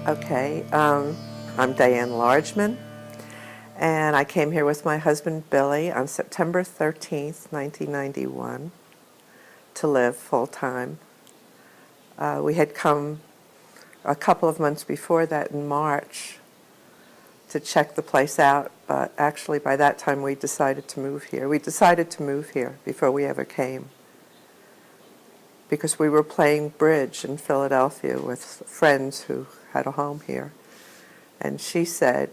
Okay, I'm Diane Largman, and I came here with my husband Billy on September 13th, 1991, to live full-time. We had come a couple of months before that in March to check the place out, but actually by that time we decided to move here. We decided to move here before we ever came because we were playing bridge in Philadelphia with friends who had a home here. And she said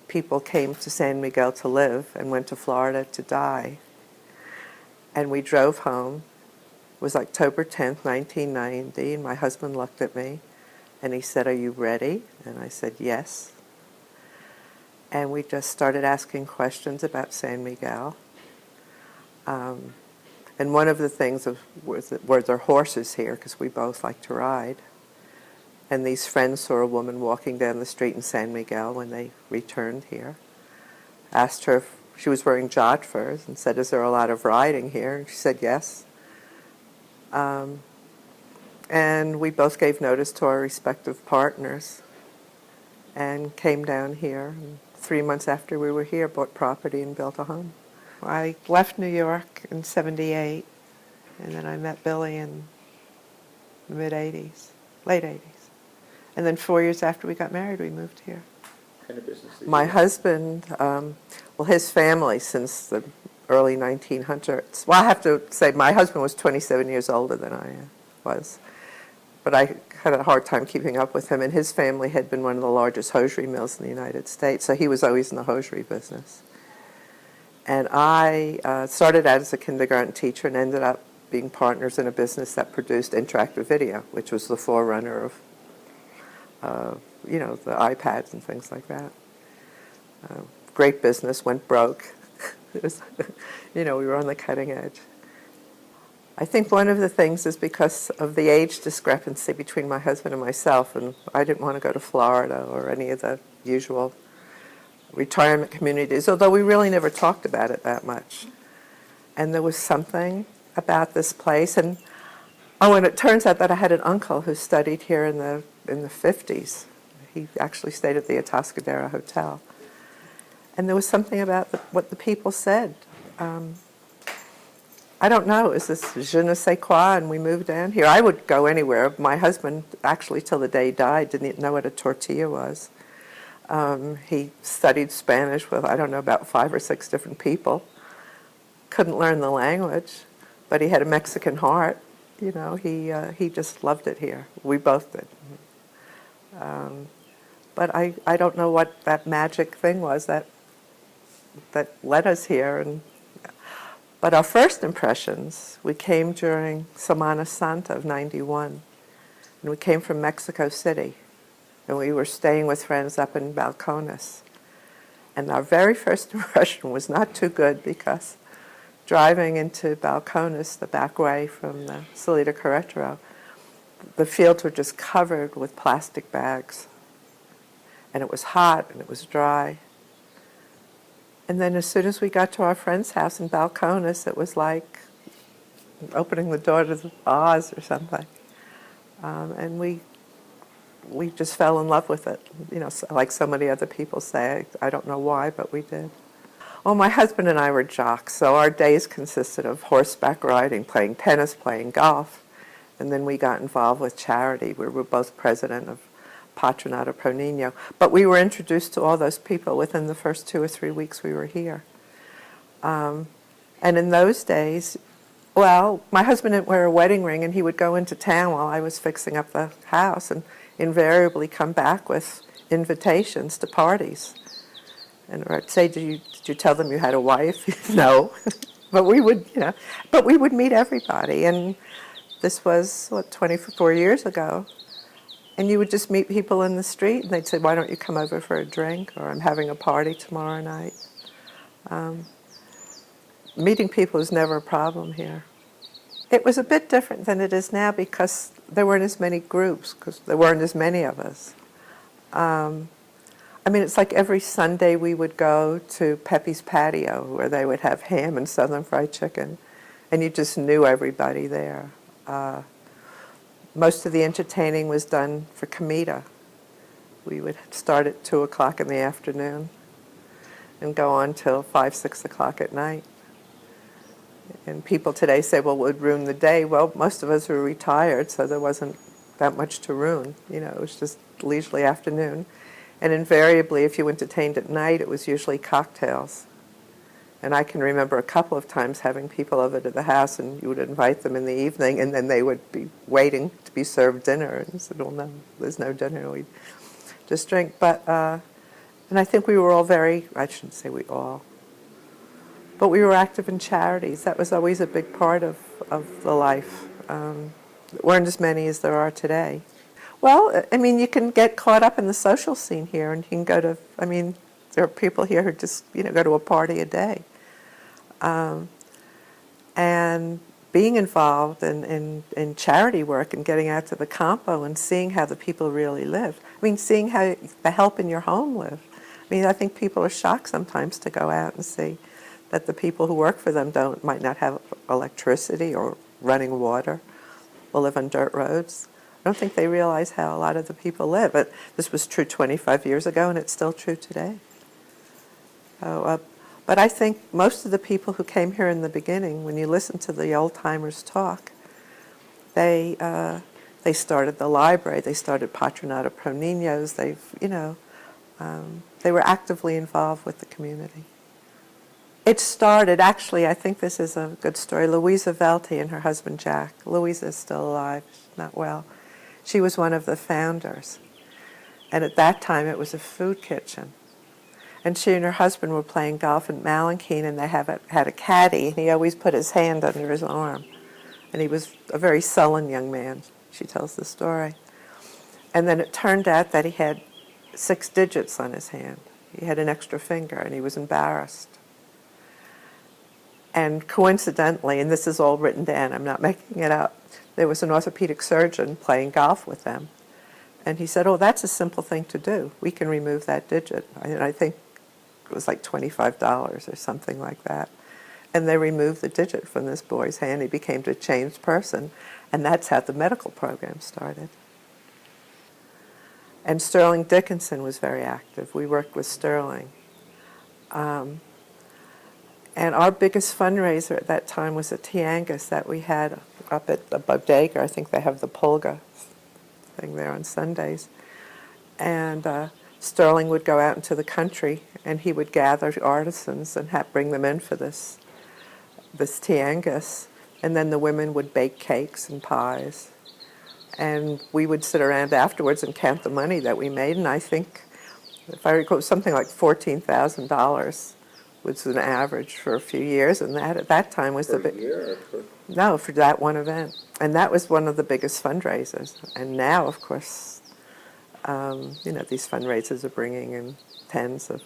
people came to San Miguel to live and went to Florida to die. And we drove home. It was October 10th, 1990, and my husband looked at me and he said, "Are you ready?" And I said, "Yes." And we just started asking questions about San Miguel. And one of the things were there horses here, because we both like to ride. And these friends saw a woman walking down the street in San Miguel when they returned here. Asked her if she was wearing jodhpurs and said, "Is there a lot of riding here?" And she said yes. And we both gave notice to our respective partners and came down here. And 3 months after we were here, bought property and built a home. I left New York in '78, and then I met Billy in the mid-'80s, late '80s. And then 4 years after we got married, we moved here. What kind of business did My you husband, well, his family since the early 1900s. Well, I have to say my husband was 27 years older than I was, but I had a hard time keeping up with him, and his family had been one of the largest hosiery mills in the United States, so he was always in the hosiery business. And I started out as a kindergarten teacher and ended up being partners in a business that produced interactive video, which was the forerunner of the iPads and things like that. Great business, went broke. It was, we were on the cutting edge. I think one of the things is because of the age discrepancy between my husband and myself, and I didn't want to go to Florida or any of the usual retirement communities, although we really never talked about it that much. And there was something about this place, and it turns out that I had an uncle who studied here in the 50s. He actually stayed at the Atascadero Hotel. And there was something about what the people said. I don't know, is this je ne sais quoi, and we moved down here. I would go anywhere. My husband, actually till the day he died, didn't even know what a tortilla was. He studied Spanish with, I don't know, about 5 or 6 different people. Couldn't learn the language, but he had a Mexican heart. He just loved it here. We both did. But I don't know what that magic thing was that led us here. But our first impressions, we came during Semana Santa of '91, and we came from Mexico City, and we were staying with friends up in Balcones. And our very first impression was not too good, because driving into Balcones, the back way from the Salida Querétaro, the fields were just covered with plastic bags. And it was hot and it was dry. And then as soon as we got to our friend's house in Balcones, it was like opening the door to Oz or something. And we just fell in love with it. Like so many other people say. I don't know why, but we did. Well, my husband and I were jocks, so our days consisted of horseback riding, playing tennis, playing golf. And then we got involved with charity. We were both president of Patronato Pro Niño. But we were introduced to all those people within the first 2 or 3 weeks we were here. And in those days, well, my husband didn't wear a wedding ring, and he would go into town while I was fixing up the house and invariably come back with invitations to parties. And I'd say, did you tell them you had a wife? No. But we would meet everybody. And this was, 24 years ago. And you would just meet people in the street, and they'd say, "Why don't you come over for a drink?" Or, "I'm having a party tomorrow night." Meeting people was never a problem here. It was a bit different than it is now, because there weren't as many groups, because there weren't as many of us. It's like every Sunday we would go to Pepe's Patio, where they would have ham and Southern fried chicken, and you just knew everybody there. Most of the entertaining was done for comida. We would start at 2 o'clock in the afternoon and go on till 5, 6 o'clock at night. And people today say, well, it would ruin the day. Well, most of us were retired, so there wasn't that much to ruin. It was just leisurely afternoon. And invariably, if you entertained at night, it was usually cocktails. And I can remember a couple of times having people over to the house, and you would invite them in the evening, and then they would be waiting to be served dinner. And you said, well, no, there's no dinner. We just drink. And I think we were all I shouldn't say we all, but we were active in charities. That was always a big part of the life. There weren't as many as there are today. Well, I mean, you can get caught up in the social scene here, and you can go to, there are people here who just, go to a party a day. And being involved in charity work and getting out to the campo and seeing how the people really live. Seeing how the help in your home live. I think people are shocked sometimes to go out and see that the people who work for them might not have electricity or running water or live on dirt roads. I don't think they realize how a lot of the people live. But this was true 25 years ago, and it's still true today. But I think most of the people who came here in the beginning, when you listen to the old-timers talk, they started the library, they started Patronato Pro Niños, they were actively involved with the community. It started, actually, I think this is a good story, Louisa Velti and her husband Jack. Louisa is still alive, she's not well. She was one of the founders. And at that time, it was a food kitchen. And she and her husband were playing golf in Malinkeen, and they had a caddy, and he always put his hand under his arm. And he was a very sullen young man, she tells the story. And then it turned out that he had 6 digits on his hand. He had an extra finger, and he was embarrassed. And coincidentally, and this is all written down, I'm not making it up, there was an orthopedic surgeon playing golf with them. And he said, oh, that's a simple thing to do. We can remove that digit. And I think it was like $25 or something like that. And they removed the digit from this boy's hand. He became a changed person. And that's how the medical program started. And Sterling Dickinson was very active. We worked with Sterling. And our biggest fundraiser at that time was a tianguis that we had up at the bodega. I think they have the pulga thing there on Sundays. And Sterling would go out into the country, and he would gather artisans and bring them in for this tianguis. And then the women would bake cakes and pies. And we would sit around afterwards and count the money that we made. And I think, if I recall, something like $14,000 was an average for a few years, and that at that time was per year? No, for that one event. And that was one of the biggest fundraisers. And now, of course, these fundraisers are bringing in tens of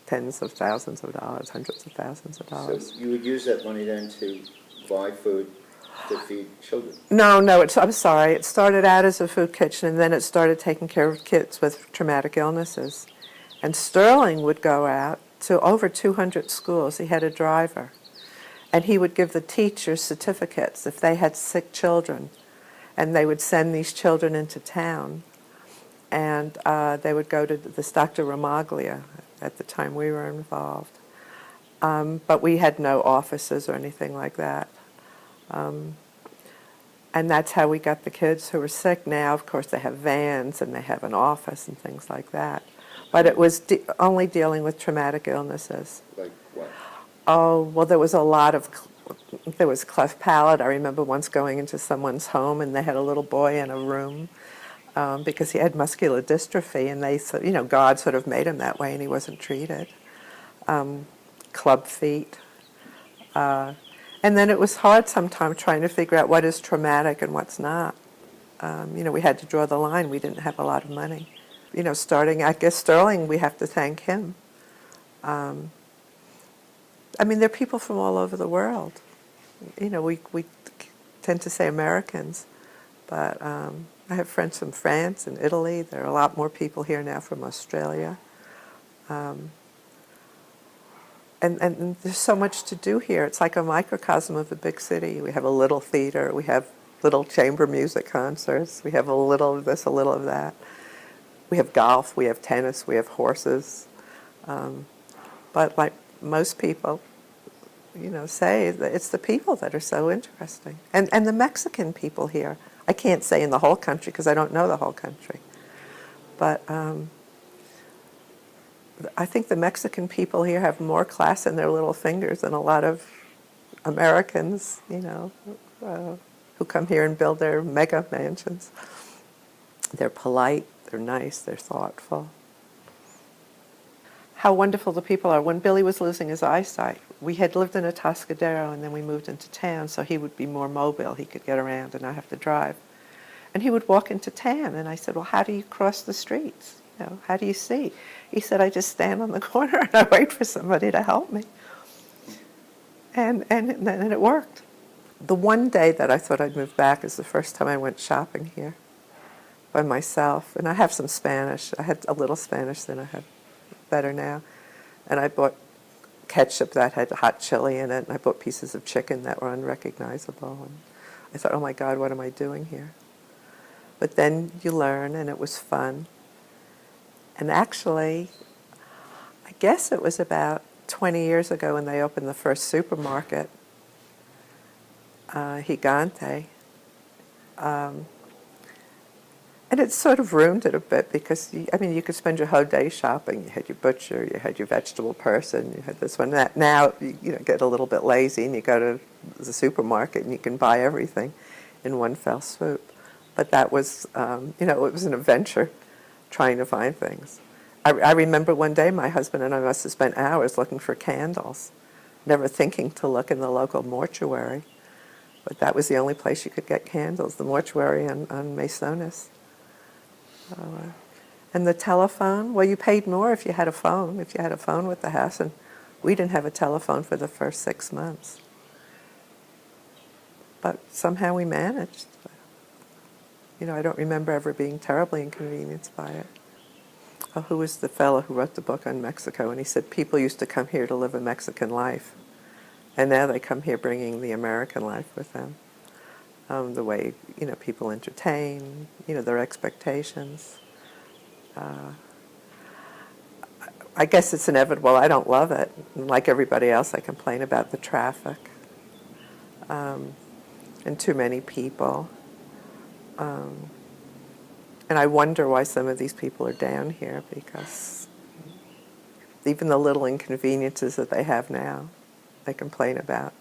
thousands of dollars, hundreds of thousands of dollars. So you would use that money then to buy food to feed children? No, I'm sorry. It started out as a food kitchen, and then it started taking care of kids with traumatic illnesses. And Sterling would go out to over 200 schools. He had a driver. And he would give the teachers certificates if they had sick children. And they would send these children into town. And they would go to this Dr. Ramaglia at the time we were involved. But we had no offices or anything like that. And that's how we got the kids who were sick. Now, of course, they have vans and they have an office and things like that. But it was only dealing with traumatic illnesses. Like what? Oh, well, there was cleft palate. I remember once going into someone's home, and they had a little boy in a room because he had muscular dystrophy, and they said, God sort of made him that way, and he wasn't treated. Club feet. And then it was hard sometimes trying to figure out what is traumatic and what's not. We had to draw the line. We didn't have a lot of money. Starting, I guess, Sterling, we have to thank him. There are people from all over the world. We tend to say Americans, but I have friends from France and Italy. There are a lot more people here now from Australia. And there's so much to do here. It's like a microcosm of a big city. We have a little theater. We have little chamber music concerts. We have a little of this, a little of that. We have golf, we have tennis, we have horses. But like most people, say that it's the people that are so interesting. And the Mexican people here, I can't say in the whole country because I don't know the whole country. But I think the Mexican people here have more class in their little fingers than a lot of Americans, who come here and build their mega mansions. They're polite, they're nice, they're thoughtful. How wonderful the people are. When Billy was losing his eyesight, we had lived in a Atascadero and then we moved into town, so he would be more mobile. He could get around and not have to drive. And he would walk into town, and I said, well, how do you cross the streets? How do you see? He said, I just stand on the corner and I wait for somebody to help me. And it worked. The one day that I thought I'd move back is the first time I went shopping here by myself. And I have some Spanish. I had a little Spanish, then I have better now. And I bought ketchup that had hot chili in it, and I bought pieces of chicken that were unrecognizable. And I thought, oh my God, what am I doing here? But then you learn, and it was fun. And actually, I guess it was about 20 years ago when they opened the first supermarket, Gigante. And it sort of ruined it a bit because, you could spend your whole day shopping. You had your butcher, you had your vegetable person, you had this one, that. Now, you get a little bit lazy and you go to the supermarket and you can buy everything in one fell swoop. But that was, it was an adventure trying to find things. I remember one day my husband and I must have spent hours looking for candles, never thinking to look in the local mortuary. But that was the only place you could get candles, the mortuary on Masones. And the telephone, well, you paid more if you had a phone with the house, and we didn't have a telephone for the first 6 months. But somehow we managed. I don't remember ever being terribly inconvenienced by it. Oh, who was the fellow who wrote the book on Mexico? And he said people used to come here to live a Mexican life, and now they come here bringing the American life with them. The way, people entertain, their expectations. I guess it's inevitable. I don't love it. Like everybody else, I complain about the traffic and too many people. And I wonder why some of these people are down here, because even the little inconveniences that they have now, they complain about.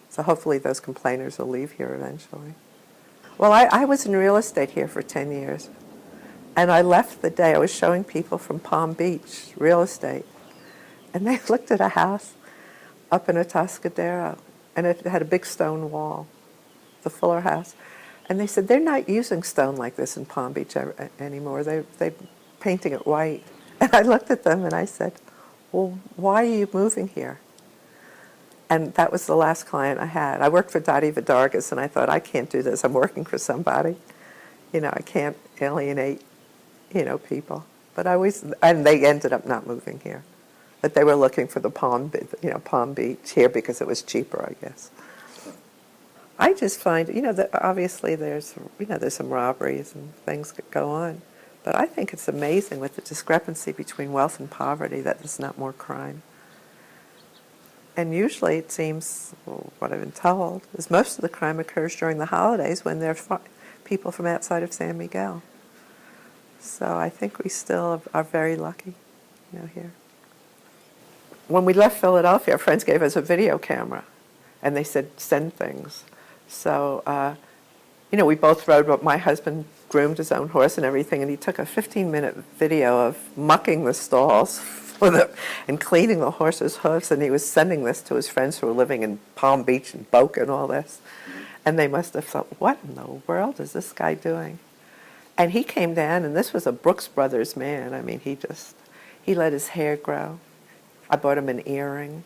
So hopefully those complainers will leave here eventually. Well, I was in real estate here for 10 years. And I left the day I was showing people from Palm Beach real estate. And they looked at a house up in Atascadero, and it had a big stone wall, the Fuller house. And they said, they're not using stone like this in Palm Beach anymore. They're painting it white. And I looked at them and I said, well, why are you moving here? And that was the last client I had. I worked for Dottie Vidargas, and I thought, I can't do this. I'm working for somebody. I can't alienate, people. But and they ended up not moving here. But they were looking for the Palm Beach here because it was cheaper, I guess. I just find, that obviously there's some robberies and things that go on. But I think it's amazing with the discrepancy between wealth and poverty that there's not more crime. And usually it seems, what I've been told, is most of the crime occurs during the holidays when there are people from outside of San Miguel. So I think we still are very lucky, here. When we left Philadelphia, our friends gave us a video camera, and they said, send things. So, we both rode, but my husband groomed his own horse and everything, and he took a 15-minute video of mucking the stalls and cleaning the horse's hooves, and he was sending this to his friends who were living in Palm Beach and Boca and all this. And they must have thought, what in the world is this guy doing? And he came down, and this was a Brooks Brothers man. He let his hair grow. I bought him an earring.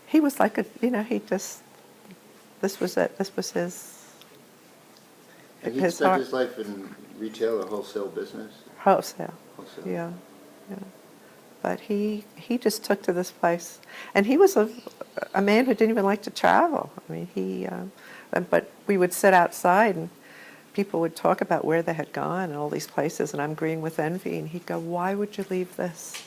He was like this was it. This was his. And he spent his life in retail or wholesale business? Wholesale. Yeah. But he just took to this place, and he was a man who didn't even like to travel. But we would sit outside, and people would talk about where they had gone and all these places, and I'm green with envy, and he'd go, "Why would you leave this?"